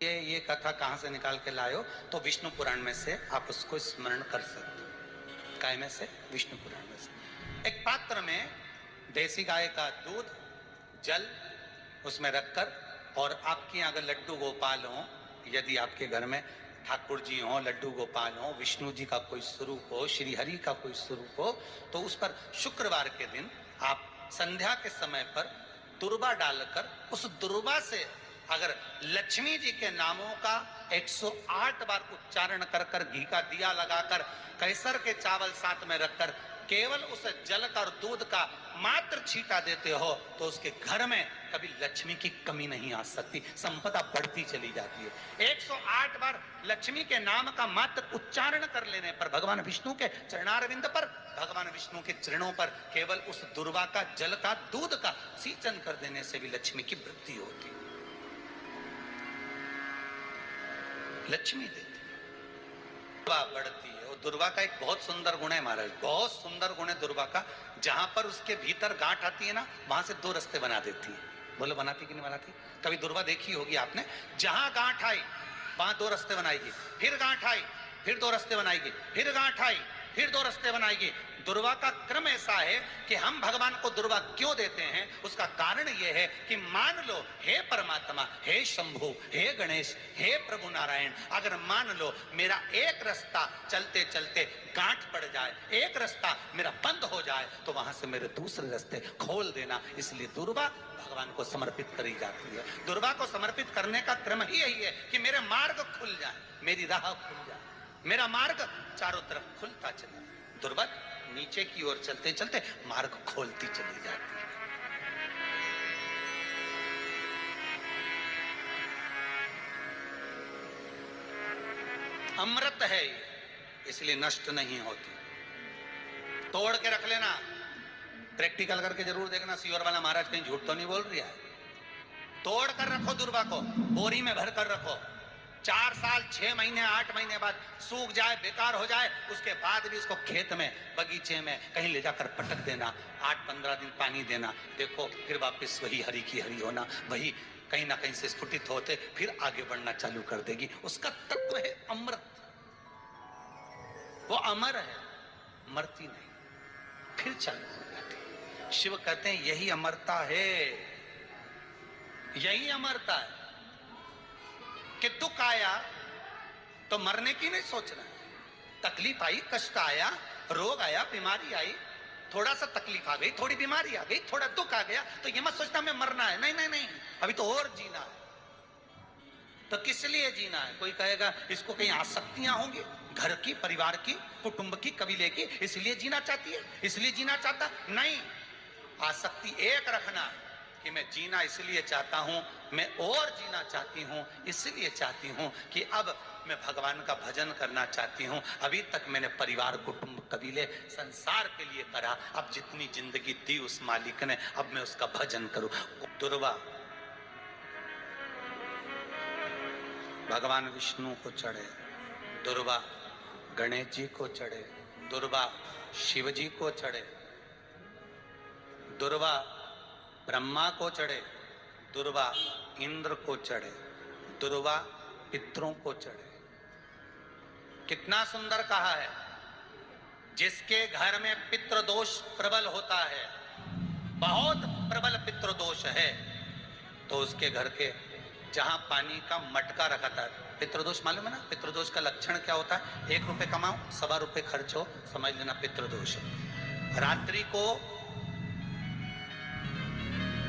ये कथा कहाँ से निकाल के लाए हो, तो विष्णु पुराण में से आप उसको स्मरण कर सकते हो। काय में से? विष्णु पुराण में से। एक पात्र में देसी गाय का दूध, जल उसमें रखकर, और आपके यहाँ अगर लड्डू गोपाल हो, यदि आपके घर में ठाकुर जी हो, लड्डू गोपाल हो, विष्णु जी का कोई स्वरूप हो, श्री हरि का कोई स्वरूप हो, तो उस पर शुक्रवार के दिन आप संध्या के समय पर दुर्वा डालकर, उस दुर्वा से अगर लक्ष्मी जी के नामों का 108 बार उच्चारण कर कर, घी का दिया लगाकर, कैसर के चावल साथ में रखकर, केवल उस जल का और दूध का मात्र छींटा देते हो, तो उसके घर में कभी लक्ष्मी की कमी नहीं आ सकती, संपदा बढ़ती चली जाती है। 108 बार लक्ष्मी के नाम का मात्र उच्चारण कर लेने पर, भगवान विष्णु के चरणारविंद पर, भगवान विष्णु के चरणों पर केवल उस दुर्वा का, जल का, दूध का सिंचन कर देने से भी लक्ष्मी की वृद्धि होती है। लक्ष्मी देती है, बढ़ती है। वो दुर्वा का एक बहुत सुंदर गुण है महाराज, बहुत सुंदर गुण है दुर्वा का। जहां पर उसके भीतर गांठ आती है ना, वहां से 2 रास्ते बना देती है। बोलो बनाती कि नहीं बनाती? कभी दुर्वा देखी होगी आपने, जहां गांठ आई वहां 2 रास्ते बनाएगी, फिर गांठ आई फिर 2 रास्ते बनाएगी, फिर गांठ आई फिर 2 रास्ते बनाएगी। दुर्वा का क्रम ऐसा है कि हम भगवान को दुर्वा क्यों देते हैं, उसका कारण यह है कि मान लो हे परमात्मा, हे शंभु, हे गणेश, हे प्रभु नारायण, अगर मान लो मेरा एक रास्ता चलते चलते गांठ पड़ जाए, एक रास्ता मेरा बंद हो जाए, तो वहां से मेरे दूसरे रास्ते खोल देना। इसलिए दुर्वा भगवान को समर्पित करी जाती है। दुर्वा को समर्पित करने का क्रम ही यही है कि मेरे मार्ग खुल जाए, मेरी राह खुल जाए, मेरा मार्ग चारों तरफ खुलता चले। दुर्वा नीचे की ओर चलते चलते मार्ग खोलती चली जाती है। अमृत है ये, इसलिए नष्ट नहीं होती। तोड़ के रख लेना, प्रैक्टिकल करके जरूर देखना, सीवर वाला महाराज कहीं झूठ तो नहीं बोल रहा है। तोड़ कर रखो दुर्वा को, बोरी में भर कर रखो, 4 साल 6 महीने 8 महीने बाद सूख जाए, बेकार हो जाए, उसके बाद भी उसको खेत में, बगीचे में कहीं ले जाकर पटक देना, 8-15 दिन पानी देना, देखो फिर वापस वही हरी की हरी होना, वही कहीं ना कहीं से स्फुटित होते फिर आगे बढ़ना चालू कर देगी। उसका तत्व है अमृत, वो अमर है, मरती नहीं, फिर चालू हो जाती। शिव कहते हैं यही अमरता है, यही अमरता है कि दुख आया तो मरने की नहीं सोचना, तकलीफ आई, कष्ट आया, रोग आया, बीमारी आई, थोड़ा सा तकलीफ आ गई, थोड़ी बीमारी आ गई, थोड़ा दुख आ गया, तो ये मत सोचना मैं मरना है, नहीं नहीं नहीं, अभी तो और जीना है। तो किस लिए जीना है? कोई कहेगा इसको कहीं आसक्तियां होंगी, घर की, परिवार की, कुटुंब की, कबीले की, इसलिए जीना चाहती है, इसलिए जीना चाहता नहीं। आसक्ति एक रखना कि मैं जीना इसलिए चाहता हूं, मैं और जीना चाहती हूं, इसलिए चाहती हूं कि अब मैं भगवान का भजन करना चाहती हूं। अभी तक मैंने परिवार, कुटुंब, कबीले, संसार के लिए करा, अब जितनी जिंदगी दी उस मालिक ने, अब मैं उसका भजन करूं। दुर्वा भगवान विष्णु को चढ़े, दुर्वा गणेश जी को चढ़े, दुर्वा शिव जी को चढ़े, दुर्वा ब्रह्मा को चढ़े, दुर्वा इंद्र को चढ़े, दुर्वा पितरों को चढ़े। कितना सुंदर कहा है, जिसके घर में पितृदोष प्रबल होता है, बहुत प्रबल पितृदोष है, तो उसके घर के जहां पानी का मटका रखा था, पितृदोष मालूम है ना? पितृदोष का लक्षण क्या होता है? 1 रुपए कमाओ, 1.25 रुपए खर्च हो, समझ लेना पितृदोष है। रात्रि को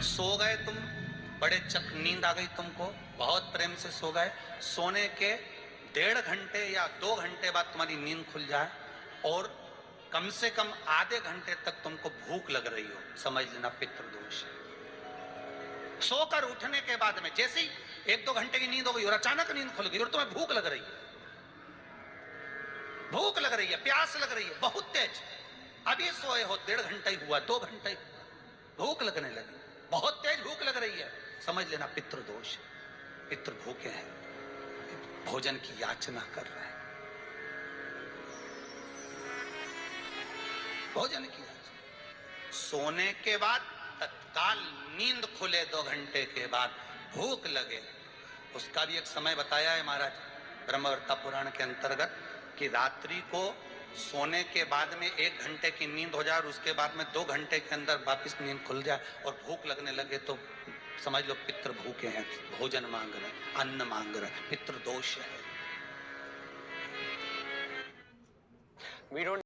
सो गए तुम, बड़े चक नींद आ गई तुमको, बहुत प्रेम से सो गए, सोने के 1.5 घंटे या 2 घंटे बाद तुम्हारी नींद खुल जाए और कम से कम आधे घंटे तक तुमको भूख लग रही हो, समझ लेना पितृदोष है। सोकर उठने के बाद में जैसे ही 1-2 घंटे की नींद हो गई और अचानक नींद खुल गई और तुम्हें भूख लग रही है, भूख लग रही है, प्यास लग रही है बहुत तेज, अभी सोए हो, 1.5 घंटा ही हुआ, 2 घंटे, भूख लगने लगी, बहुत तेज भूख लग रही है, समझ लेना पितृदोष। पितृ भूखे हैं, भोजन की याचना कर रहे हैं, भोजन की याचना। सोने के बाद तत्काल नींद खुले, 2 घंटे के बाद भूख लगे, उसका भी एक समय बताया है महाराज ब्रह्मवर्ता पुराण के अंतर्गत कि रात्रि को सोने के बाद में 1 घंटे की नींद हो जाए और उसके बाद में 2 घंटे के अंदर वापस नींद खुल जाए और भूख लगने लगे तो समझ लो पितृ भूखे हैं, भोजन मांग रहे, अन्न मांग रहे, पितृ दोष है। We don't